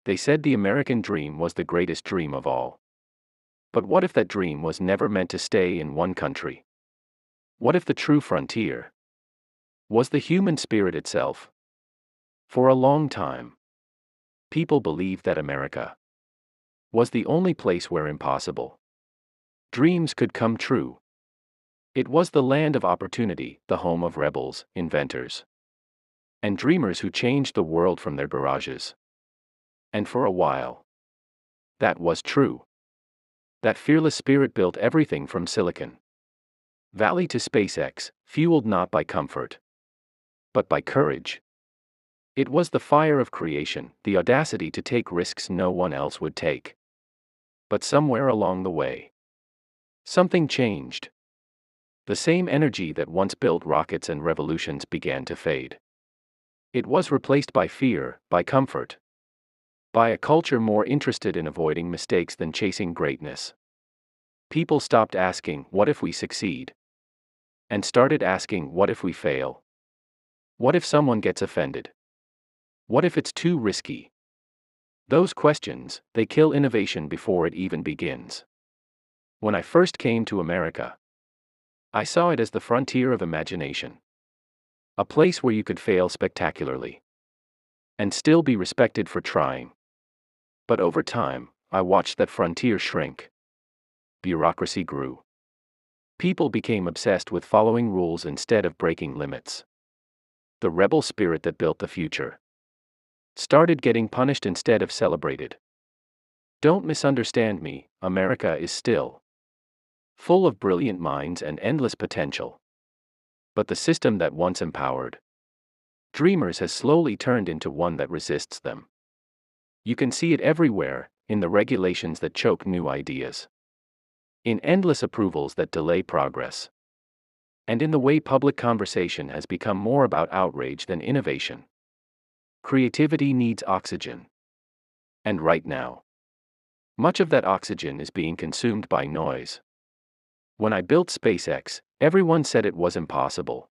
They said the American dream was the greatest dream of all. But what if that dream was never meant to stay in one country? What if the true frontier was the human spirit itself? For a long time, people believed that America was the only place where impossible dreams could come true. It was the land of opportunity, the home of rebels, inventors, and dreamers who changed the world from their garages. And for a while, that was true. That fearless spirit built everything from Silicon Valley to SpaceX, fueled not by comfort, but by courage. It was the fire of creation, the audacity to take risks no one else would take. But somewhere along the way, something changed. The same energy that once built rockets and revolutions began to fade. It was replaced by fear, by comfort, by a culture more interested in avoiding mistakes than chasing greatness. People stopped asking, what if we succeed? And started asking, what if we fail? What if someone gets offended? What if it's too risky? Those questions, they kill innovation before it even begins. When I first came to America, I saw it as the frontier of imagination. A place where you could fail spectacularly and still be respected for trying. But over time, I watched that frontier shrink. Bureaucracy grew. People became obsessed with following rules instead of breaking limits. The rebel spirit that built the future started getting punished instead of celebrated. Don't misunderstand me, America is still full of brilliant minds and endless potential. But the system that once empowered dreamers has slowly turned into one that resists them. You can see it everywhere, in the regulations that choke new ideas, in endless approvals that delay progress, and in the way public conversation has become more about outrage than innovation. Creativity needs oxygen. And right now, much of that oxygen is being consumed by noise. When I built SpaceX, everyone said it was impossible.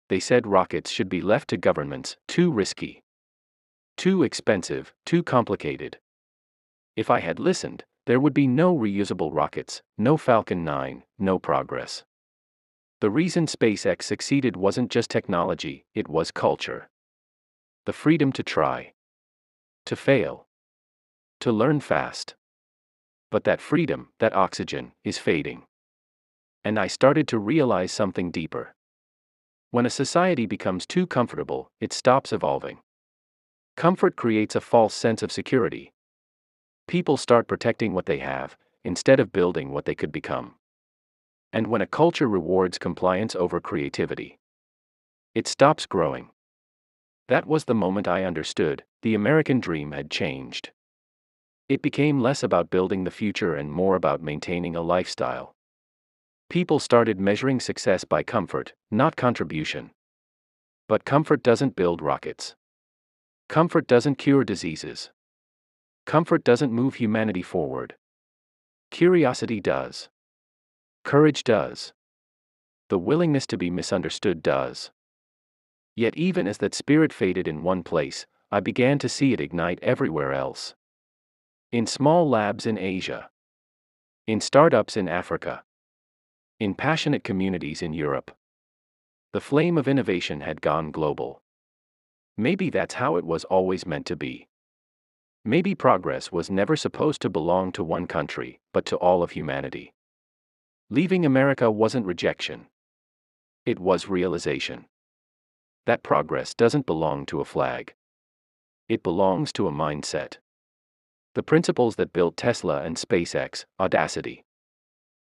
They said rockets should be left to governments, too risky, too expensive, too complicated. If I had listened, there would be no reusable rockets, no Falcon 9, no progress. The reason SpaceX succeeded wasn't just technology, it was culture. The freedom to try, to fail, to learn fast. But that freedom, that oxygen, is fading. And I started to realize something deeper. When a society becomes too comfortable, it stops evolving. Comfort creates a false sense of security. People start protecting what they have, instead of building what they could become. And when a culture rewards compliance over creativity, it stops growing. That was the moment I understood, the American dream had changed. It became less about building the future and more about maintaining a lifestyle. People started measuring success by comfort, not contribution. But comfort doesn't build rockets. Comfort doesn't cure diseases. Comfort doesn't move humanity forward. Curiosity does. Courage does. The willingness to be misunderstood does. Yet even as that spirit faded in one place, I began to see it ignite everywhere else. In small labs in Asia. In startups in Africa. In passionate communities in Europe. The flame of innovation had gone global. Maybe that's how it was always meant to be. Maybe progress was never supposed to belong to one country, but to all of humanity. Leaving America wasn't rejection. It was realization. That progress doesn't belong to a flag. It belongs to a mindset. The principles that built Tesla and SpaceX, audacity,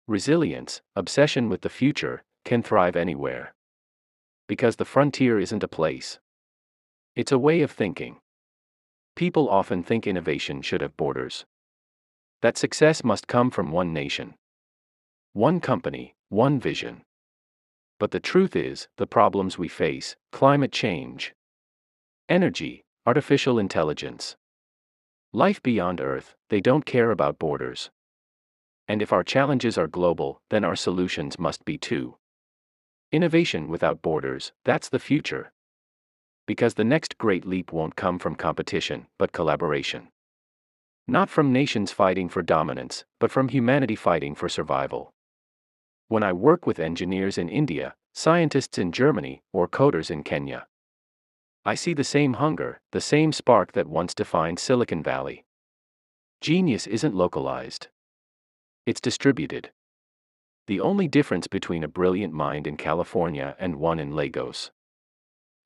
resilience, obsession with the future, can thrive anywhere. Because the frontier isn't a place. It's a way of thinking. People often think innovation should have borders. That success must come from one nation, one company, one vision. But the truth is, the problems we face, climate change, energy, artificial intelligence, life beyond Earth, they don't care about borders. And if our challenges are global, then our solutions must be too. Innovation without borders, that's the future. Because the next great leap won't come from competition, but collaboration. Not from nations fighting for dominance, but from humanity fighting for survival. When I work with engineers in India, scientists in Germany, or coders in Kenya, I see the same hunger, the same spark that once defined Silicon Valley. Genius isn't localized. It's distributed. The only difference between a brilliant mind in California and one in Lagos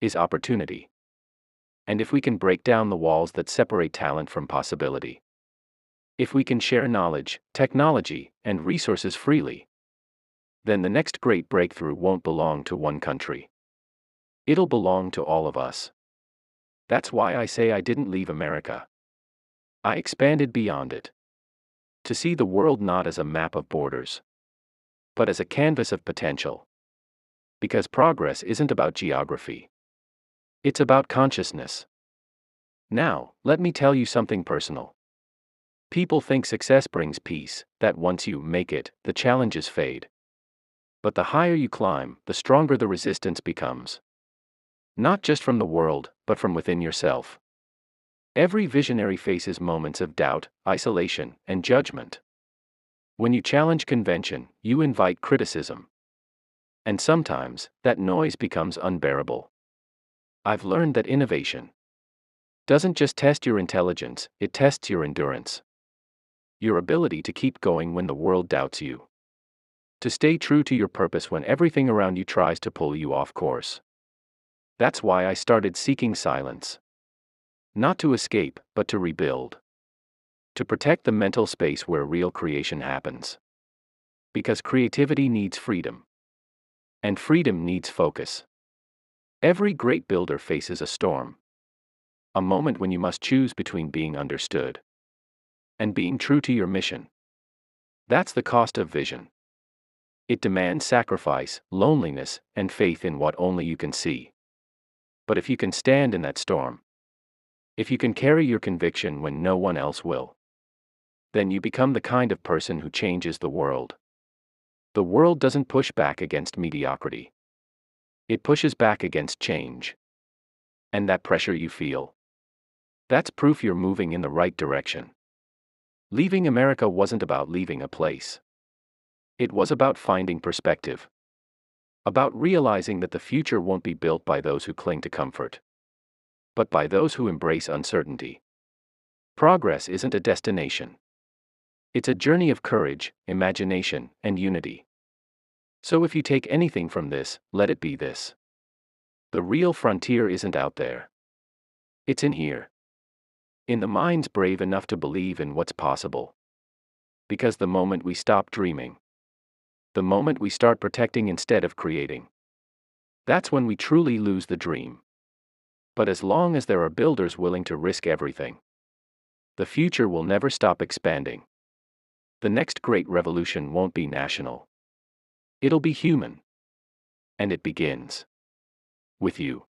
is opportunity. And if we can break down the walls that separate talent from possibility, if we can share knowledge, technology, and resources freely, then the next great breakthrough won't belong to one country. It'll belong to all of us. That's why I say I didn't leave America. I expanded beyond it. To see the world not as a map of borders, but as a canvas of potential. Because progress isn't about geography. It's about consciousness. Now, let me tell you something personal. People think success brings peace, that once you make it, the challenges fade. But the higher you climb, the stronger the resistance becomes. Not just from the world, but from within yourself. Every visionary faces moments of doubt, isolation, and judgment. When you challenge convention, you invite criticism. And sometimes, that noise becomes unbearable. I've learned that innovation doesn't just test your intelligence, it tests your endurance. Your ability to keep going when the world doubts you. To stay true to your purpose when everything around you tries to pull you off course. That's why I started seeking silence. Not to escape, but to rebuild. To protect the mental space where real creation happens. Because creativity needs freedom. And freedom needs focus. Every great builder faces a storm. A moment when you must choose between being understood and being true to your mission. That's the cost of vision. It demands sacrifice, loneliness, and faith in what only you can see. But if you can stand in that storm, if you can carry your conviction when no one else will, then you become the kind of person who changes the world. The world doesn't push back against mediocrity. It pushes back against change. And that pressure you feel, that's proof you're moving in the right direction. Leaving America wasn't about leaving a place. It was about finding perspective. About realizing that the future won't be built by those who cling to comfort, but by those who embrace uncertainty. Progress isn't a destination. It's a journey of courage, imagination, and unity. So if you take anything from this, let it be this. The real frontier isn't out there. It's in here. In the minds brave enough to believe in what's possible. Because the moment we stop dreaming, the moment we start protecting instead of creating, that's when we truly lose the dream. But as long as there are builders willing to risk everything, the future will never stop expanding. The next great revolution won't be national. It'll be human. And it begins with you.